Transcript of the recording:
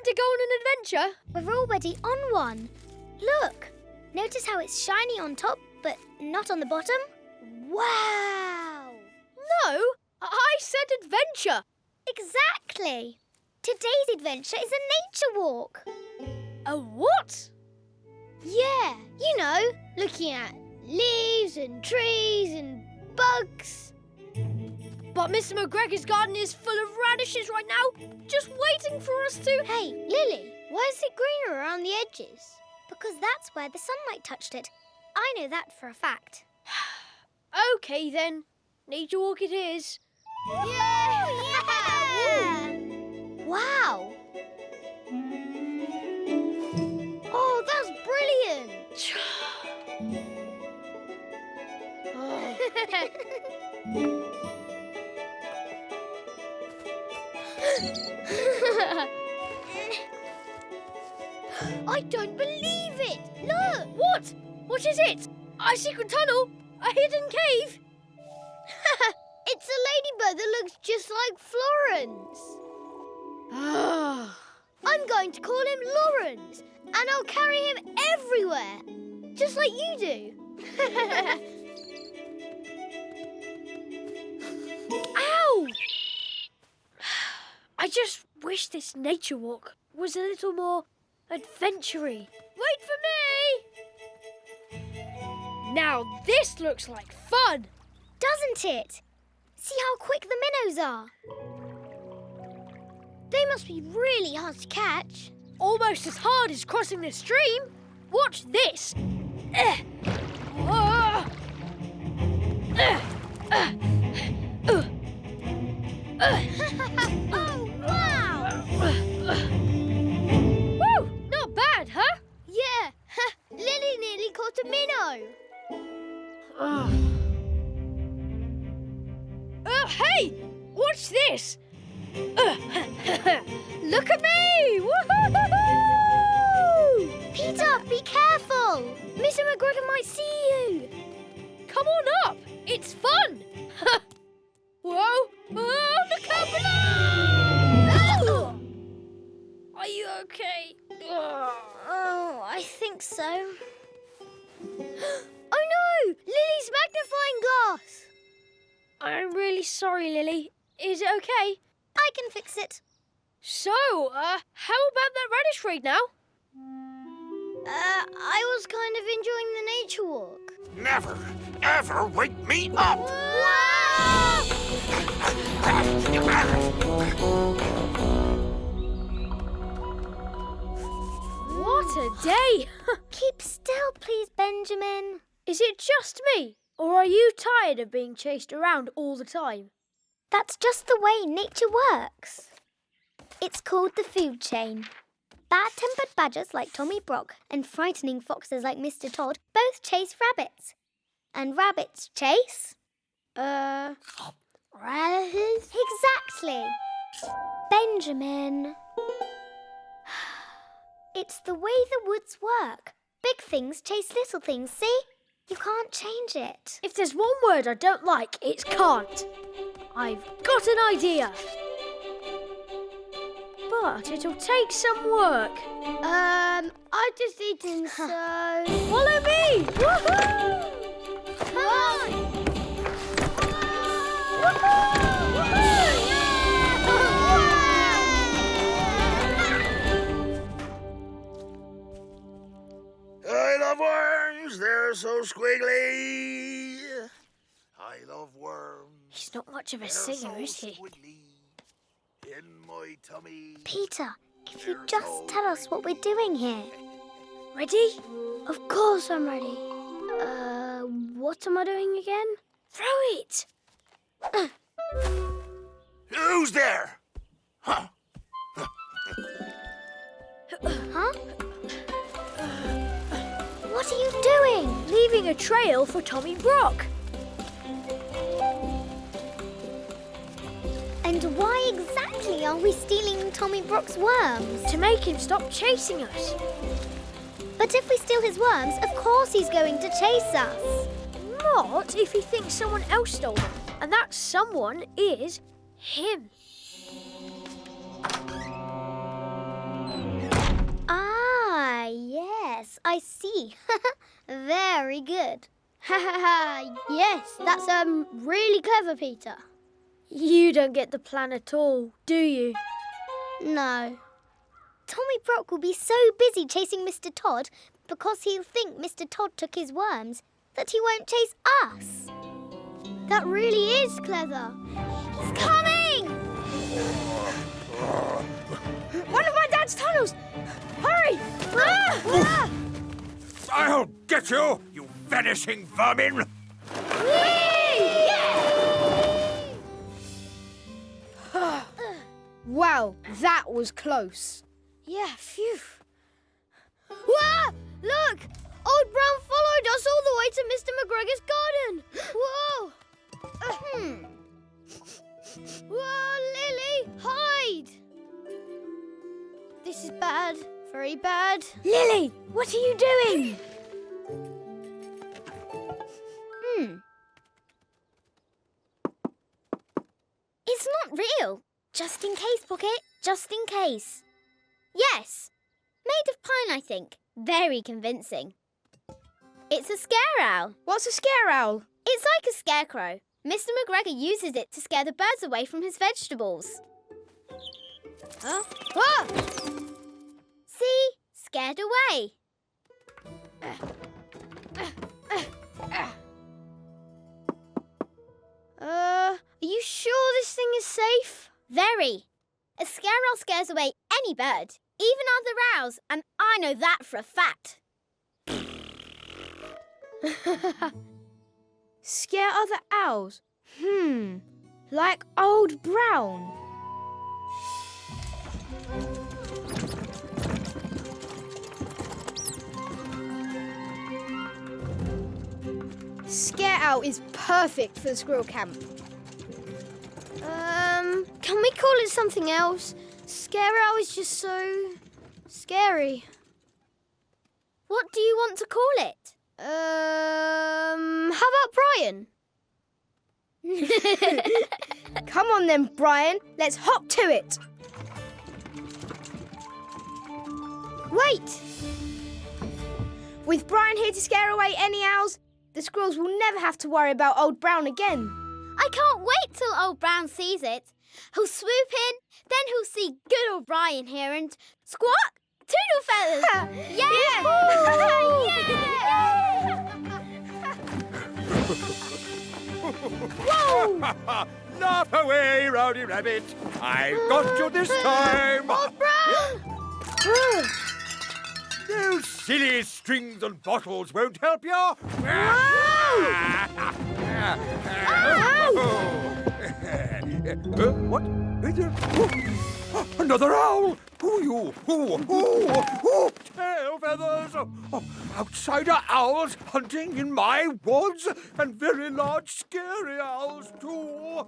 to go on an adventure? We're already on one. Look, notice how it's shiny on top, but not on the bottom? Wow! No, I said adventure. Exactly. Today's adventure is a nature walk. A what? Yeah, you know, looking at leaves and trees and bugs. But Mr. McGregor's garden is full of radishes right now, just waiting for us to... Hey, Lily, why is it greener around the edges? Because that's where the sunlight touched it. I know that for a fact. OK, then. Nature walk it is. Yeah! Wow! Oh, that's brilliant! I don't believe it! Look! What? What is it? A secret tunnel? A hidden cave? It's a ladybird that looks just like Florence. I'm going to call him Lawrence, and I'll carry him everywhere, just like you do. Ow! I just wish this nature walk was a little more adventure-y. Wait for me! Now this looks like fun! Doesn't it? See how quick the minnows are. They must be really hard to catch. Almost as hard as crossing the stream. Watch this. Oh, wow! Woo! Not bad, huh? Yeah, Lily nearly caught a minnow. Hey! Watch this! Look at me! Woo-hoo-hoo-hoo! Peter, be careful! Mr. McGregor might see you. Come on up! It's fun! Whoa! Oh, look out below! Are you okay? Oh, I think so. Oh no! Lily's magnifying glass! I'm really sorry, Lily. Is it okay? I can fix it. So, how about that radish raid now? I was kind of enjoying the nature walk. Never, ever wake me up! What a day! Keep still, please, Benjamin. Is it just me? Or are you tired of being chased around all the time? That's just the way nature works. It's called the food chain. Bad-tempered badgers like Tommy Brock and frightening foxes like Mr. Todd both chase rabbits. And rabbits chase... radishes? Exactly. Benjamin. It's the way the woods work. Big things chase little things, see? You can't change it. If there's one word I don't like, it's can't. I've got an idea. But it'll take some work. I've just eaten so... Follow me! Woohoo! Come on! I love worms, they're so squiggly. I love worms. He's not much of a They're singer, so is he? squiggly. In my tummy. Peter, if you just tell us what we're doing here. Ready? Of course I'm ready. What am I doing again? Throw it! Who's there? Huh? Huh? What are you doing? Leaving a trail for Tommy Brock. And why exactly are we stealing Tommy Brock's worms? To make him stop chasing us. But if we steal his worms, of course he's going to chase us. Not if he thinks someone else stole them. And that someone is him. I see. Very good. Ha ha ha! Yes, that's really clever, Peter. You don't get the plan at all, do you? No. Tommy Brock will be so busy chasing Mr. Todd because he'll think Mr. Todd took his worms that he won't chase us. That really is clever. It's coming! One of my dad's tunnels! Hurry! Ah! I'll get you, you vanishing vermin! Wow, that was close. Yeah, phew. Wah! Look! Old Brown followed us all the way to Mr. McGregor's garden. Whoa! Whoa, Lily, hide! This is bad, very bad. Lily, what are you doing? It's not real. Just in case, Pocket. Just in case. Yes. Made of pine, I think. Very convincing. It's a scare owl. What's a scare owl? It's like a scarecrow. Mr. McGregor uses it to scare the birds away from his vegetables. Huh? Ah! See? Scared away. Are you sure this thing is safe? Very. A scare owl scares away any bird, even other owls, and I know that for a fact. Scare other owls? Like Old Brown. Scare owl is perfect for the squirrel camp. Can we call it something else? Scare owl is just so scary. What do you want to call it? How about Brian? Come on then, Brian. Let's hop to it. Wait! With Brian here to scare away any owls, the squirrels will never have to worry about Old Brown again. I can't wait till Old Brown sees it. He'll swoop in, then he'll see good old Brian here and squawk, toodle feathers. Yeah! Whoa! Laugh away, Rowdy Rabbit. I've got you this time. Old Brown! Those silly strings and bottles won't help you. What? Oh, another owl! Who you? Who? Tail feathers! Oh, outsider owls hunting in my woods, and very large, scary owls too.